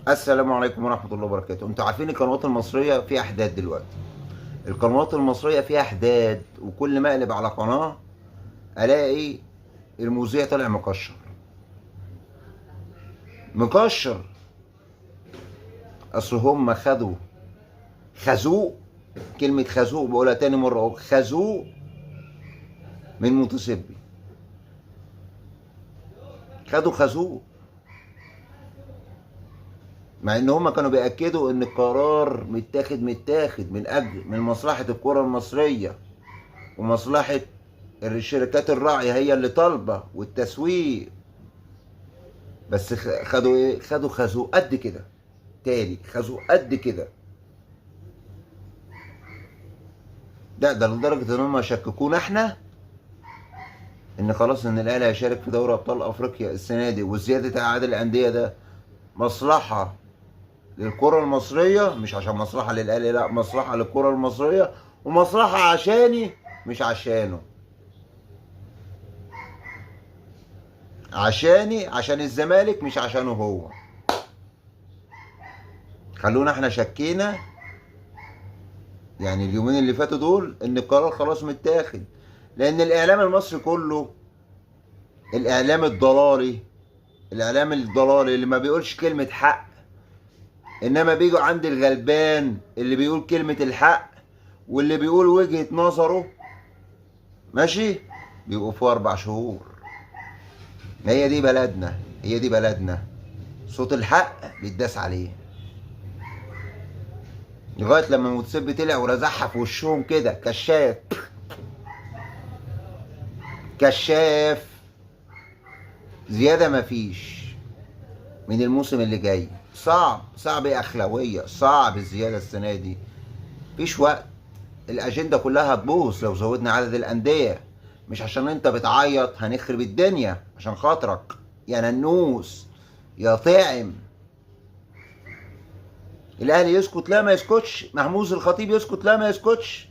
السلام عليكم ورحمة الله وبركاته. انتوا عارفين القنوات المصرية فيها احداث دلوقتي. القنوات المصرية فيها احداث، وكل ما اقلب على قناة الاقي المذيع طالع مكشر مكشر. اصل هم خذوه. كلمة خذوه بقولها تاني مرة اهو، خذوه من متسبي. خذوه مع ان هم كانوا بيأكدوا ان القرار متاخد من مصلحة الكرة المصرية ومصلحة الشركات الراعية، هي اللي طالبة والتسويق. بس خدوا ايه؟ خذوا قد كده. تاني خذوا قد كده. ده لدرجة ان هم شككونا احنا ان خلاص ان الاهلي هيشارك في دوري ابطال افريقيا السنة دي، وزيادة اعداد الاندية ده مصلحة للكرة المصرية، مش عشان مصلحة للاهلي، لا، مصلحة للكرة المصرية، ومصلحة عشاني مش عشانه. عشان الزمالك مش عشانه هو. خلونا احنا شكينا يعني اليومين اللي فاتوا دول ان القرار خلاص متاخد، لان الاعلام المصري كله الاعلام الضلالي اللي ما بيقولش كلمة حق، انما بيجوا عند الغلبان اللي بيقول كلمة الحق واللي بيقول وجهة نظره، ماشي، بيبقوا فيه 4 شهور. هي دي بلدنا. صوت الحق بيتداس عليه لغاية لما المتسبي طلع ورزعها في وشهم كده كشاف زيادة مفيش. من الموسم اللي جاي صعب يا اخلاوية، صعب الزيادة السنة دي. مفيش وقت. الاجندة كلها هتبوظ لو زودنا عدد الاندية. مش عشان انت بتعيط هنخرب الدنيا عشان خاطرك يا ننوس يا طاعم. الاهلي يسكت؟ لا ما يسكتش. محمود الخطيب يسكت؟ لا ما يسكتش.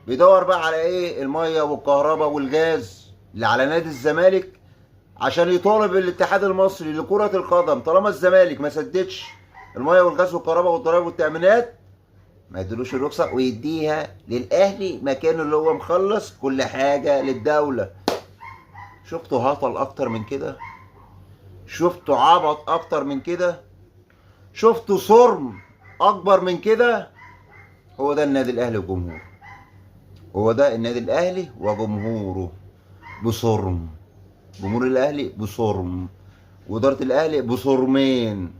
بيدور بقى على ايه؟ المية والكهرباء والغاز اللي على نادي الزمالك، عشان يطالب الاتحاد المصري لكرة القدم طالما الزمالك ما سددش المية والغاز والكهرباء والضرايب والتأمينات، ما يدلوش الرخصة ويديها للأهلي مكانه اللي هو مخلص كل حاجة للدولة. شفتوا هطل أكتر من كده؟ شفتوا عبط أكتر من كده؟ شفتوا صرم أكبر من كده؟ هو ده النادي الأهلي وجمهوره. هو ده النادي الأهلي وجمهوره بصرم. جمهور الأهلي بصرم، وإدارة الأهلي بصرمين.